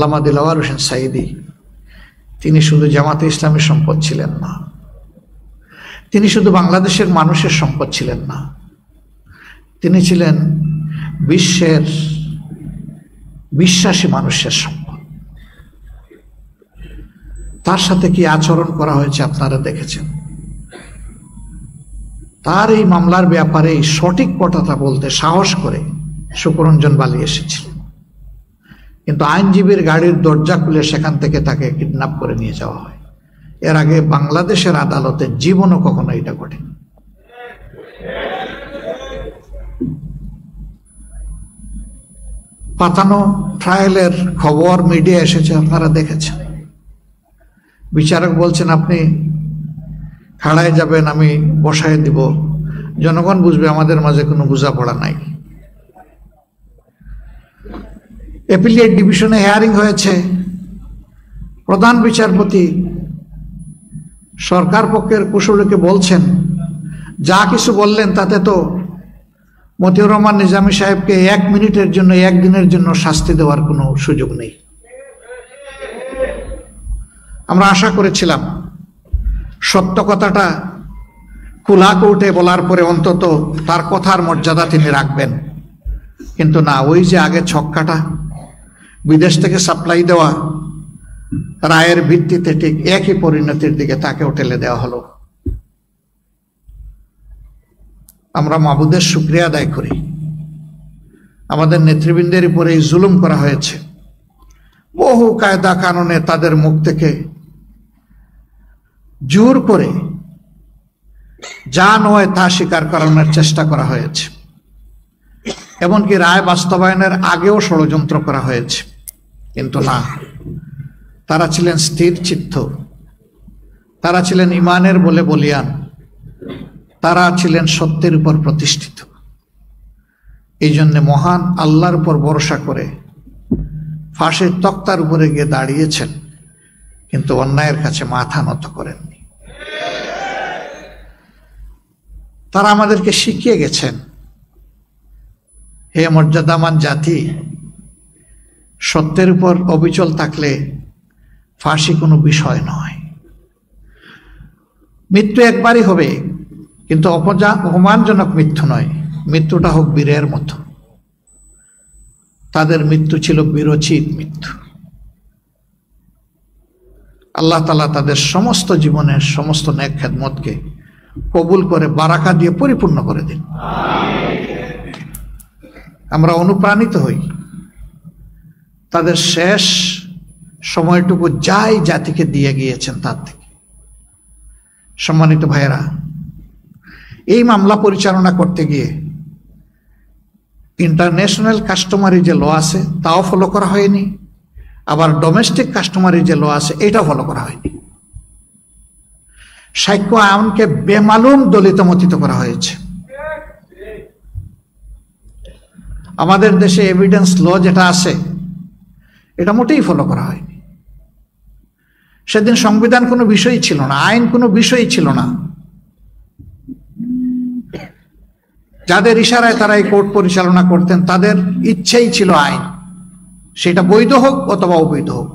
আল্লামা দিলওয়ার হোসেন সাঈদী তিনি শুধু জামাতে ইসলামের সম্পদ ছিলেন না, তিনি শুধু বাংলাদেশের মানুষের সম্পদ ছিলেন না, তিনি ছিলেন বিশ্বের বিশ্বাসী মানুষের সম্পদ। তার সাথে কি আচরণ করা হয়েছে আপনারা দেখেছেন। তার এই মামলার ব্যাপারে সঠিক কথাটা বলতে সাহস করে শুকরঞ্জন বালি এসেছিলেন, কিন্তু আইনজীবীর গাড়ির দরজা খুলে সেখান থেকে তাকে কিডন্যাপ করে নিয়ে যাওয়া হয়। এর আগে বাংলাদেশের আদালতে জীবনও কখনো এটা ঘটেনি। পাতানো ট্রায়ালের খবর মিডিয়া এসেছে, আপনারা দেখেছেন। বিচারক বলছেন আপনি খাড়ায় যাবেন, আমি বসায় দিব, জনগণ বুঝবে আমাদের মাঝে কোনো বোঝাপড়া নাই। অ্যাপিলিয়েট ডিভিশনে হিয়ারিং হয়েছে, প্রধান বিচারপতি সরকার পক্ষের কুশলীকে বলছেন যা কিছু বললেন তাতে তো মতিউর রহমান নিজামী সাহেবকে 1 মিনিটের জন্য 1 দিনের জন্য শাস্তি দেওয়ার কোনো সুযোগ নেই। আমরা আশা করেছিলাম সত্য কথাটা খোলা কোর্টে বলার পরে অন্তত তার কথার মর্যাদা তিনি রাখবেন, কিন্তু না, ওই যে আগে ছক্কাটা বিদেশ থেকে সাপ্লাই দেওয়া রায়ের ভিত্তিতে ঠিক একই পরিণতির দিকে তাকেও ঠেলে দেওয়া হলো। আমরা মাবুদের শুকরিয়া আদায় করি, আমাদের নেতৃবৃন্দের উপরে এই জুলুম করা হয়েছে। বহু কায়দা কানুনে তাদের মুখ থেকে জোর করে যা নয় তা স্বীকার করানোর চেষ্টা করা হয়েছে, এমনকি রায় বাস্তবায়নের আগেও ষড়যন্ত্র করা হয়েছে, কিন্তু না, তারা ছিলেন স্থির চিত্ত, তারা ছিলেন ইমানের বলে বলিয়ান, তারা ছিলেন সত্যের উপর প্রতিষ্ঠিত। এই জন্য মহান আল্লাহর উপর ভরসা করে ফাঁসির তক্তার উপরে গিয়ে দাঁড়িয়েছেন, কিন্তু অন্যায়ের কাছে মাথা নত করেননি। তারা আমাদেরকে শিখিয়ে গেছেন, হে মর্যাদামান জাতি, সত্যের উপর অবিচল থাকলে ফাঁসি কোনো বিষয় নয়। মৃত্যু একবারই হবে, কিন্তু অপমানজনক মৃত্যু নয়, মৃত্যুটা হোক বীরের মতো। তাদের মৃত্যু ছিল বীরোচিত মৃত্যু। আল্লাহ তাআলা তাদের সমস্ত জীবনের সমস্ত নেক খেদমতকে কবুল করে বারাকা দিয়ে পরিপূর্ণ করে দিন। আমরা অনুপ্রাণিত হই তাদের শেষ সময়টুকু যাই জাতিকে দিয়ে গিয়েছেন তার থেকে। সম্মানিত ভাইয়েরা, এই মামলা পরিচালনা করতে গিয়ে ইন্টারন্যাশনাল কাস্টমারি যে ল আছে তাও ফলো করা হয়নি, আবার ডোমেস্টিক কাস্টমারি যে ল আছে এটাও ফলো করা হয়নি। সাক্ষ্য আইনকে বেমালুম দলিত মতিত করা হয়েছে। আমাদের দেশে এভিডেন্স ল যেটা আছে এটা মোটেই ফলো করা হয়নি। সেদিন সংবিধান কোনো বিষয়ই ছিল না, আইন কোনো বিষয়ই ছিল না। যাদের ইশারায় তারা এই কোর্ট পরিচালনা করতেন তাদের ইচ্ছেই ছিল আইন, সেটা বৈধ হোক অথবা অবৈধ হোক।